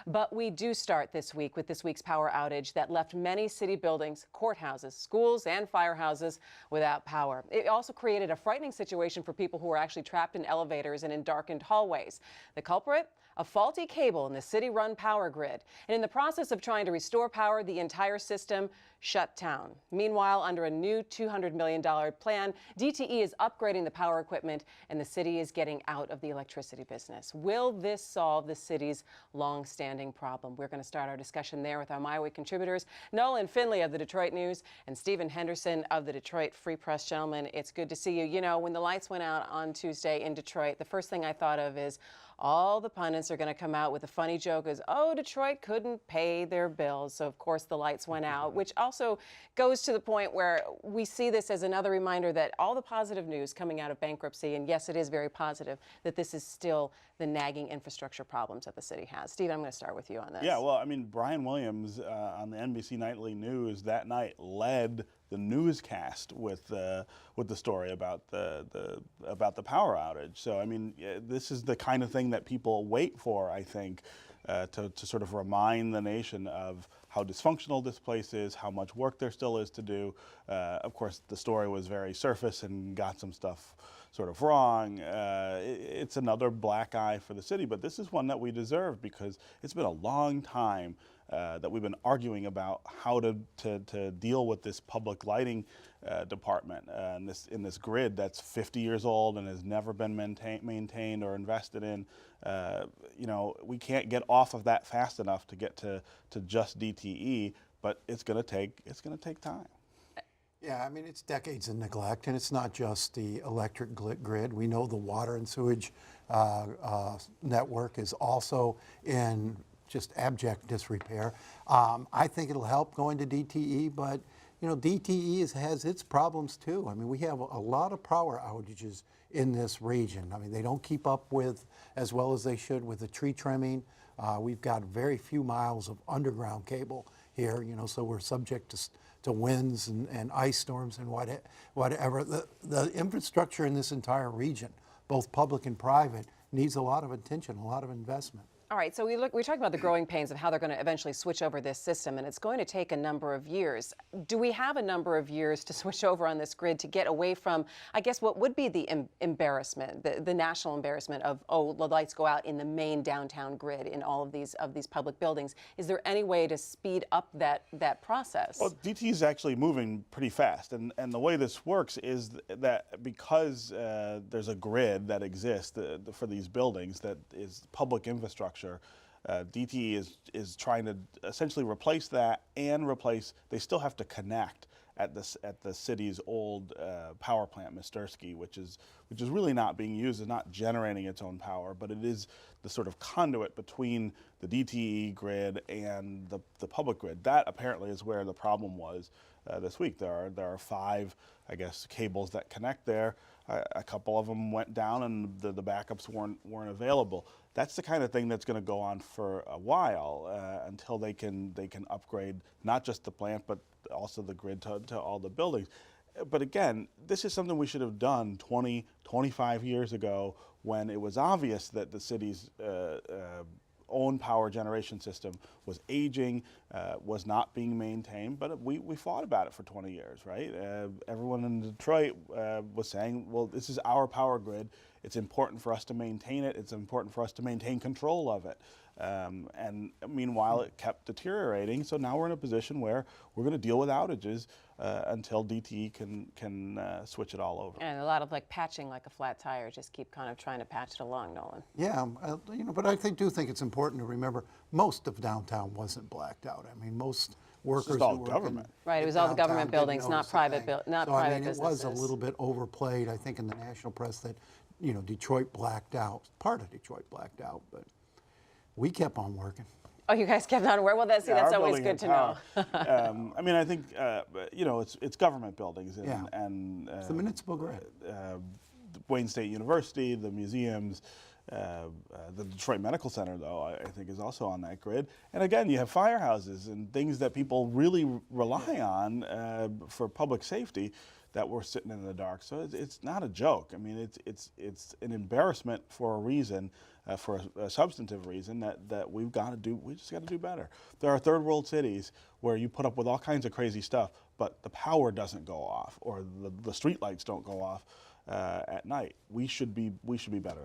But we do start this week with this week's power outage that left many city buildings, courthouses, schools, and firehouses without power. It also created a frightening situation for people who were actually trapped in elevators and in darkened hallways. The culprit? A faulty cable in the city-run power grid. And in the process of trying to restore power, the entire system shut down. Meanwhile, under a new $200 million plan, DTE is upgrading the power equipment and the city is getting out of the electricity business. Will this solve the city's long-standing problem? We're going to start our discussion there with our MiWeek contributors, Nolan Finley of the Detroit News and Stephen Henderson of the Detroit Free Press. Gentlemen, it's good to see you. You know, when the lights went out on Tuesday in Detroit, the first thing I thought of is all the pundits are going to come out with a funny joke as, oh, Detroit couldn't pay their bills. So, of course, the lights went out, which also goes to the point where we see this as another reminder that all the positive news coming out of bankruptcy, and yes, it is very positive, that this is still the nagging infrastructure problems that the city has. Steve, I'm going to start with you on this. Yeah, well, I mean, Brian Williams on the NBC Nightly News that night led the newscast with the story about the power outage. So I mean, this is the kind of thing that people wait for, I think, to sort of remind the nation of how dysfunctional this place is, how much work there still is to do. Of course, the story was very surface and got some stuff sort of wrong. It's another black eye for the city, but this is one that we deserve because it's been a long time that we've been arguing about how to deal with this public lighting department in this grid that's 50 years old and has never been maintained or invested in. You know, we can't get off of that fast enough to get to just DTE, but it's going to take time. Yeah, I mean, it's decades of neglect, and it's not just the electric grid. We know the water and sewage network is also in just abject disrepair. I think it'll help going to DTE, but you know, DTE has its problems too. I mean, we have a lot of power outages in this region. I mean, they don't keep up with as well as they should with the tree trimming. We've got very few miles of underground cable here, you know, so we're subject to winds and ice storms and whatever. The infrastructure in this entire region, both public and private, needs a lot of attention, a lot of investment. All right, so we're talking about the growing pains of how they're going to eventually switch over this system, and it's going to take a number of years. Do we have a number of years to switch over on this grid to get away from, I guess, what would be the embarrassment, the national embarrassment of, oh, the lights go out in the main downtown grid in all of these public buildings? Is there any way to speed up that process? Well, DT is actually moving pretty fast, and the way this works is that because there's a grid that exists for these buildings that is public infrastructure. DTE is trying to essentially replace that and they still have to connect at the city's old power plant, Mistursky, which is really not being used, is not generating its own power, but it is the sort of conduit between the DTE grid and the public grid. That apparently is where the problem was this week. There are 5, I guess, cables that connect there. A couple of them went down and the backups weren't available. That's the kind of thing that's going to go on for a while until they can upgrade not just the plant but also the grid to all the buildings. But again, this is something we should have done 20, 25 years ago when it was obvious that the city's own power generation system was aging, was not being maintained, but we fought about it for 20 years, right? Everyone in Detroit was saying, well, this is our power grid. It's important for us to maintain it. It's important for us to maintain control of it. And meanwhile, it kept deteriorating. So now we're in a position where we're going to deal with outages until DTE can switch it all over. And a lot of like patching like a flat tire, just keep kind of trying to patch it along, Nolan. Yeah, you know, but I do think it's important to remember most of downtown wasn't blacked out. I mean, most workers who work government. Right, it was all the government buildings, not private businesses. It was a little bit overplayed, I think, in the national press that, you know, Detroit blacked out. Part of Detroit blacked out, but we kept on working. Oh, you guys kept on working? Well, that's always good to know. I mean, I think, you know, it's government buildings. And it's the municipal grid. Wayne State University, the museums, the Detroit Medical Center, though, I think is also on that grid. And again, you have firehouses and things that people really rely on for public safety that we're sitting in the dark. So it's not a joke. I mean, it's an embarrassment for a reason. for a substantive reason that we just got to do better. There are third world cities where you put up with all kinds of crazy stuff, but the power doesn't go off or the street lights don't go off at night. We should be better.